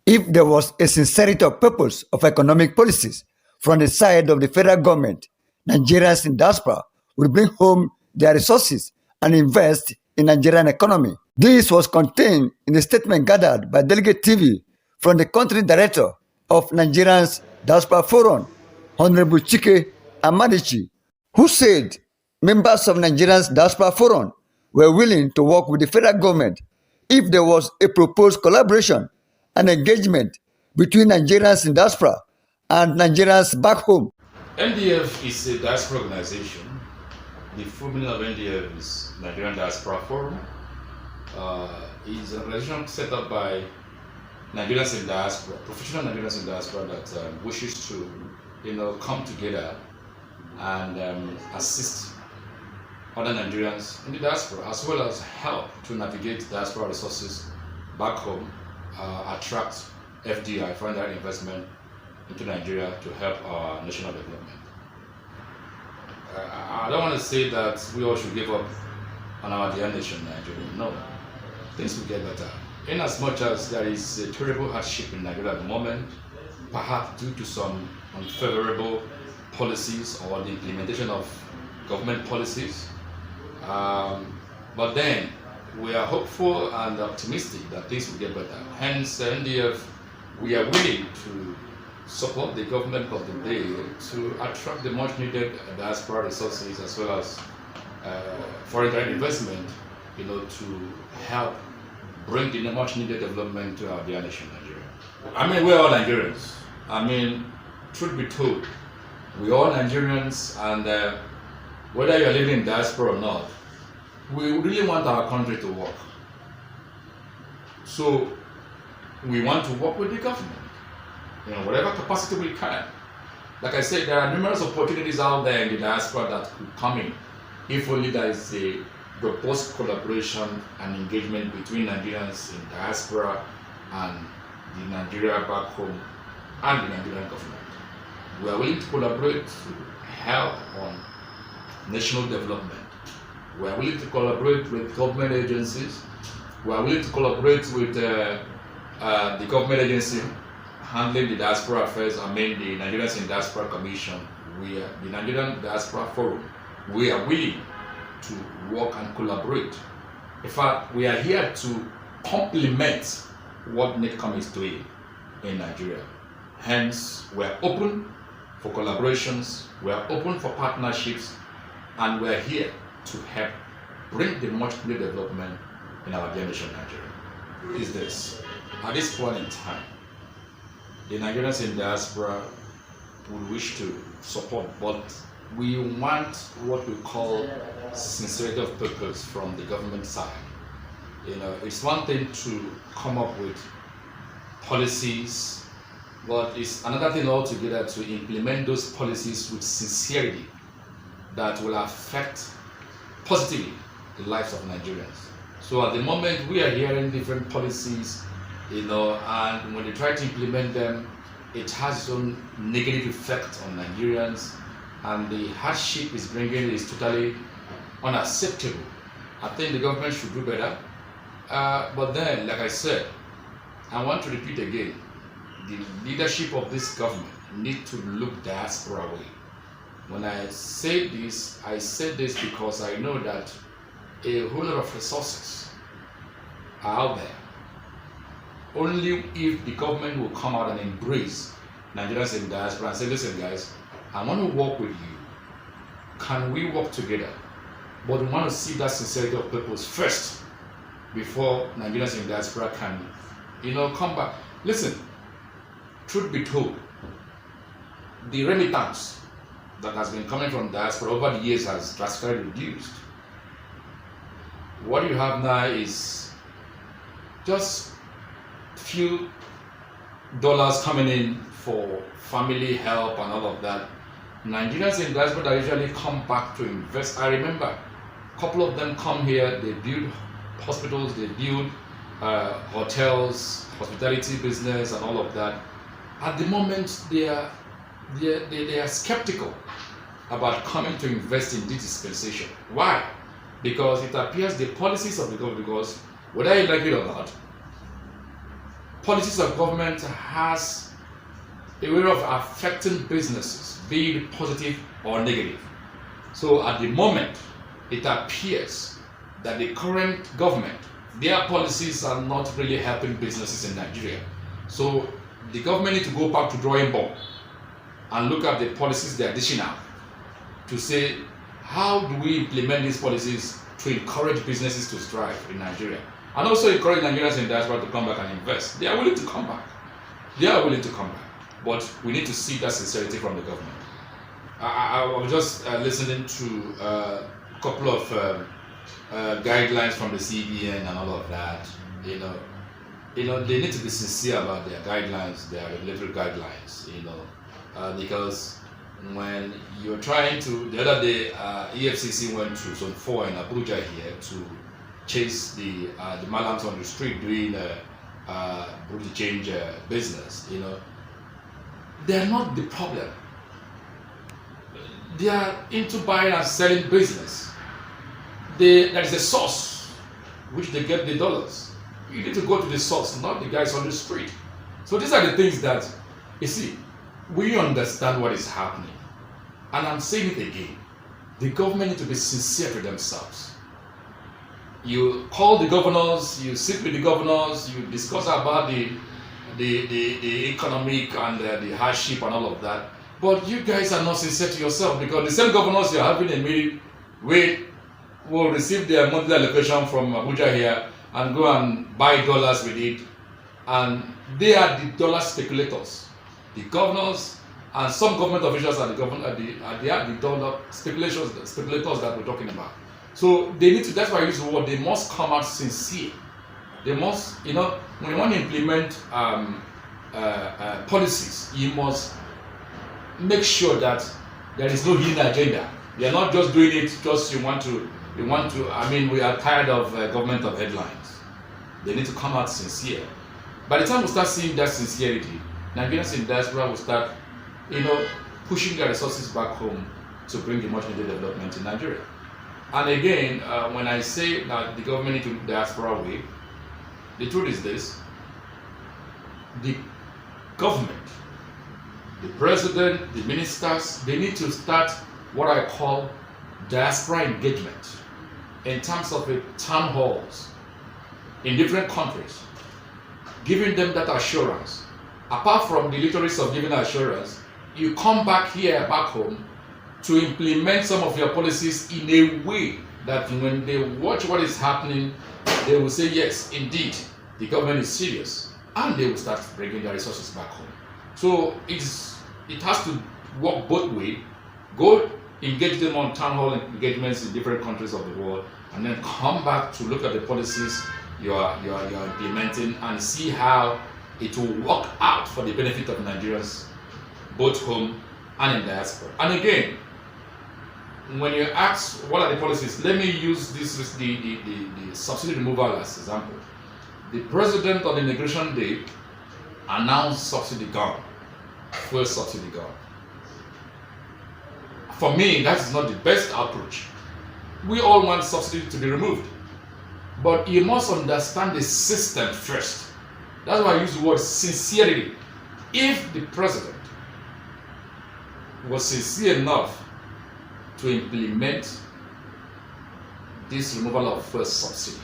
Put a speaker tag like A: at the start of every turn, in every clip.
A: If there was a sincerity of purpose of economic policies from the side of the federal government, Nigerians in diaspora would bring home their resources and invest in Nigerian economy. This was contained in a statement gathered by Delegate TV from the country director of Nigerians Diaspora Forum, Honorable Chike Amadichi, who said members of Nigerians Diaspora Forum were willing to work with the federal government if there was a proposed collaboration and engagement between Nigerians in diaspora and Nigerians back home.
B: NDF is a diaspora organization. The full meaning of NDF is Nigerian Diaspora Forum. It's an organization set up by Nigerians in diaspora, professional Nigerians in diaspora that wishes to, come together and assist other Nigerians in the diaspora, as well as help to navigate diaspora resources back home, attract FDI, foreign direct investment, into Nigeria to help our national development. I don't want to say that we all should give up on our dear nation, Nigeria. No, things will get better. In as much as there is a terrible hardship in Nigeria at the moment, perhaps due to some unfavorable policies or the implementation of government policies, but then we are hopeful and optimistic that things will get better. Hence, NDF, we are willing to support the government of the day to attract the much needed diaspora resources as well as foreign direct investment, to help bring the much needed development to our dear nation, Nigeria. I mean, we're all Nigerians. I mean, truth be told, we're all Nigerians, and whether you're living in diaspora or not, we really want our country to work. So we want to work with the government, whatever capacity we can. Like I said, there are numerous opportunities out there in the diaspora that could come in if only there is a robust collaboration and engagement between Nigerians in diaspora and the Nigeria back home and the Nigerian government. We are willing to collaborate to help on national development. We are willing to collaborate with government agencies. We are willing to collaborate with the government agency handling the diaspora affairs. I mean, the Nigerians in Diaspora Commission. We are the Nigerian Diaspora Forum. We are willing to work and collaborate. In fact, we are here to complement what NICOM is doing in Nigeria. Hence, we are open for collaborations, we are open for partnerships, and we are here to help bring the much needed development in our dear nation, Nigeria. Is this, at this point in time, the Nigerians in diaspora would wish to support, but we want what we call sincerity of purpose from the government side. It's one thing to come up with policies, but it's another thing altogether to implement those policies with sincerity that will affect positively the lives of Nigerians. So at the moment we are hearing different policies, and when they try to implement them, it has its own negative effect on Nigerians, and the hardship is bringing is totally unacceptable. I think the government should do better. But then, like I said, I want to repeat again, the leadership of this government need to look diaspora way. When I say this because I know that a whole lot of resources are out there. Only if the government will come out and embrace Nigerians in diaspora and say, listen guys, I want to work with you. Can we work together? But we want to see that sincerity of purpose first before Nigerians in diaspora can, come back. Listen, truth be told, the remittance that has been coming from diaspora over the years has drastically reduced. What you have now is just few dollars coming in for family help and all of that. Nigerians in diaspora that usually come back to invest. I remember a couple of them come here, they build hospitals, they build hotels, hospitality business and all of that. At the moment, they are skeptical about coming to invest in this dispensation. Why? Because it appears the policies of the government, because whether you like it or not, policies of government has a way of affecting businesses, be it positive or negative. So at the moment, it appears that the current government, their policies are not really helping businesses in Nigeria. So the government need to go back to drawing board and look at the policies they are dishing out to say, how do we implement these policies to encourage businesses to thrive in Nigeria? And also encourage Nigerians in diaspora to come back and invest. They are willing to come back. They are willing to come back. But we need to see that sincerity from the government. I was just listening to a couple of guidelines from the CBN and all of that. You know, they need to be sincere about their guidelines, their regulatory guidelines. Because when you're trying to, the other day, EFCC went to Zone 4 in Abuja here to chase the malams on the street doing booty change business. They are not the problem. They are into buying and selling business. There is a source which they get the dollars. You need to go to the source, not the guys on the street. So these are the things that, you see, we understand what is happening. And I'm saying it again. The government need to be sincere to themselves. You call the governors, you sit with the governors, you discuss about the economic and the hardship and all of that. But you guys are not sincere to yourself, because the same governors you're having a meeting with will receive their monthly allocation from Abuja here and go and buy dollars with it. And they are the dollar speculators. The governors and some government officials are they are the dollar speculators that we're talking about. So they need to, that's why I use the word, they must come out sincere. They must, when you want to implement policies, you must make sure that there is no hidden agenda. You're not just doing it just you want to, we are tired of government of headlines. They need to come out sincere. By the time we start seeing that sincerity, Nigerians in diaspora will start, pushing their resources back home to bring the much needed development in Nigeria. And again, when I say that the government need to diaspora way, the truth is this: the government, the president, the ministers, they need to start what I call diaspora engagement in terms of town halls in different countries, giving them that assurance. Apart from the literacy of giving assurance, you come back here, back home, to implement some of your policies in a way that when they watch what is happening, they will say, yes, indeed, the government is serious, and they will start bringing their resources back home. So it has to work both ways. Go engage them on town hall engagements in different countries of the world, and then come back to look at the policies you are implementing and see how it will work out for the benefit of Nigerians, both home and in diaspora. And again, when you ask what are the policies, let me use the subsidy removal as example. The president on Inauguration Day announced subsidy gone, fuel subsidy gone. For me, that is not the best approach. We all want subsidy to be removed, but you must understand the system first. That's why I use the word sincerity. If the president was sincere enough to implement this removal of fuel subsidy,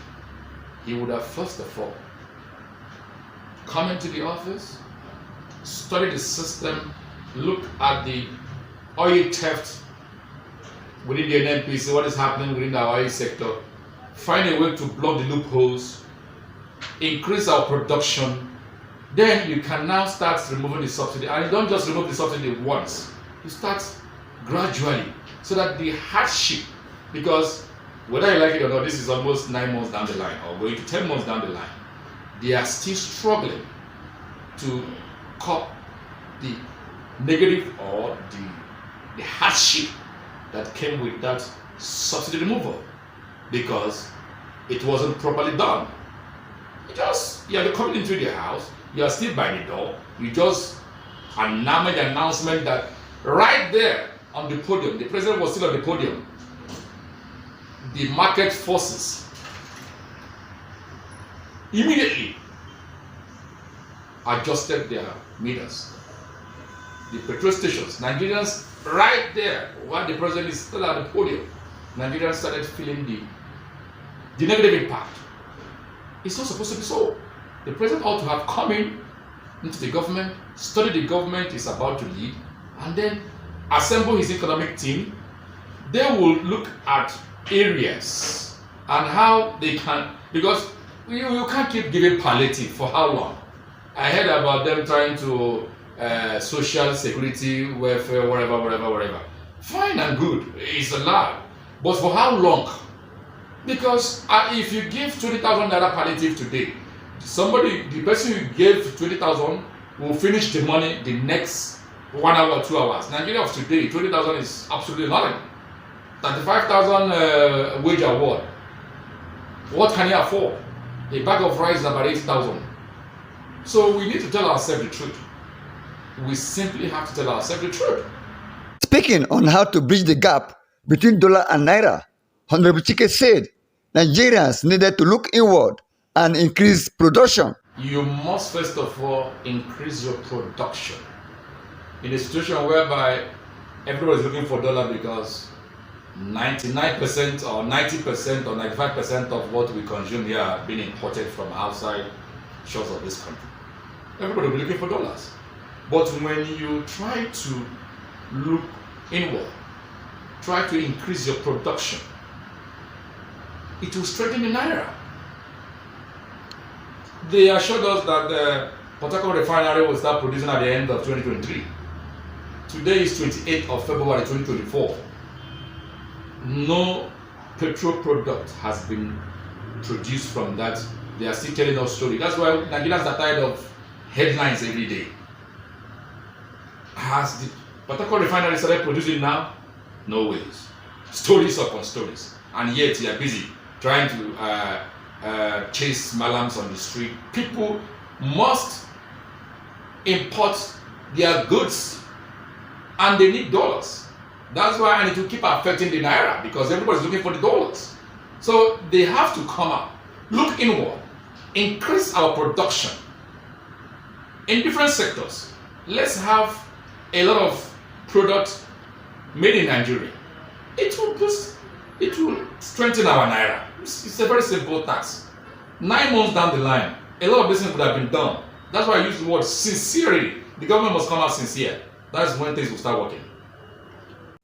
B: he would have first of all come into the office, study the system, look at the oil theft within the NNPC, what is happening within the oil sector, find a way to block the loopholes, increase our production. Then you can now start removing the subsidy. And you don't just remove the subsidy once, you start gradually, so that the hardship, because whether you like it or not, this is almost 9 months down the line or going to 10 months down the line, they are still struggling to cope the negative or the hardship that came with that subsidy removal, because it wasn't properly done. You're coming into the house, you're still by the door, you just made the announcement that right there on the podium, the president was still on the podium, the market forces immediately adjusted their meters. The petrol stations, Nigerians right there, while the president is still at the podium, Nigerians started feeling the negative impact. It's not supposed to be so. The president ought to have come into the government, study the government is about to lead, and then assemble his economic team. They will look at areas and how they can, because you can't keep giving palliative for how long. I heard about them trying to social security, welfare, whatever. Fine and good, it's allowed. But for how long? Because if you give 20,000 naira palliative today, the person who gave 20,000 will finish the money the next 1 hour, 2 hours. Nigeria of today, 20,000 is absolutely nothing. 35,000 wage award. What can you afford? A bag of rice is about 80,000. So we need to tell ourselves the truth. We simply have to tell ourselves the truth.
A: Speaking on how to bridge the gap between dollar and naira, Honorable Chike said Nigerians needed to look inward and increase production.
B: You must first of all increase your production. In a situation whereby everybody is looking for dollar because 99% or 90% or 95% of what we consume here are being imported from outside shores of this country. Everybody will be looking for dollars. But when you try to look inward, try to increase your production, it will strengthen the naira. They assured us that the Port Harcourt refinery will start producing at the end of 2023. Today is 28th of February 2024. No petrol product has been produced from that. They are still telling us story. That's why Nigerians are tired of headlines every day. Has the Port Harcourt refinery started producing now? No ways. Stories upon stories. And yet they are busy trying to chase malams on the street. People must import their goods and they need dollars. That's why I need to keep affecting the naira, because everybody's looking for the dollars. So they have to come up, look inward, increase our production in different sectors. Let's have a lot of products made in Nigeria. It will strengthen our naira. It's a very simple task. 9 months down the line, a lot of business would have been done. That's why I use the word sincerity. The government must come out sincere. That's when things will start working.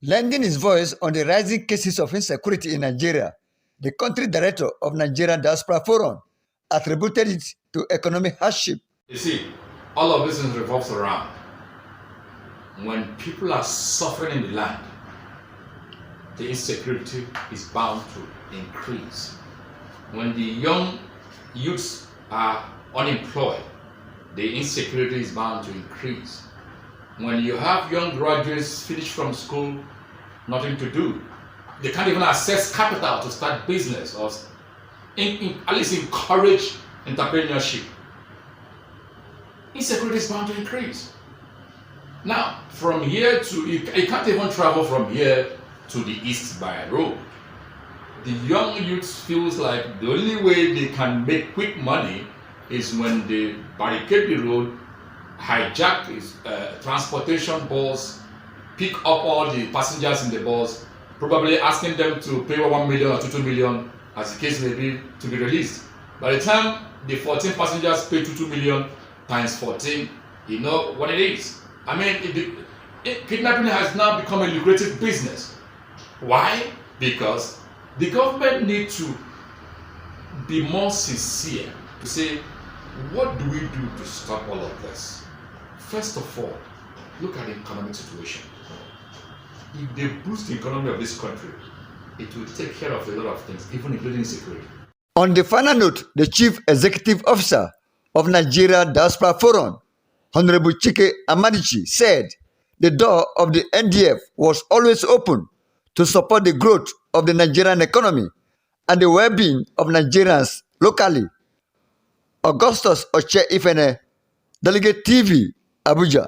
A: Lending his voice on the rising cases of insecurity in Nigeria, the country director of Nigerian Diaspora Forum attributed it to economic hardship.
B: You see, all of this revolves around when people are suffering in the land, the insecurity is bound to increase. When the young youths are unemployed, the insecurity is bound to increase. When you have young graduates finished from school, nothing to do, they can't even access capital to start business or at least encourage entrepreneurship. Insecurity is bound to increase. Now, from here to, you can't even travel from here to the east by road. The young youth feels like the only way they can make quick money is when they barricade the road, hijack transportation bus, pick up all the passengers in the bus, probably asking them to pay 1 million or 2 million, as the case may be, to be released. By the time the 14 passengers pay 2 million times 14, you know what it is. I mean, kidnapping has now become a lucrative business. Why? Because the government needs to be more sincere to say, what do we do to stop all of this? First of all, look at the economic situation. If they boost the economy of this country, it will take care of a lot of things, even including security.
A: On the final note, the Chief Executive Officer of Nigeria Diaspora Forum, Honorable Chike Amadichi, said the door of the NDF was always open to support the growth of the Nigerian economy and the well-being of Nigerians locally. Augustus Oche Ifene, Delegate TV, Abuja.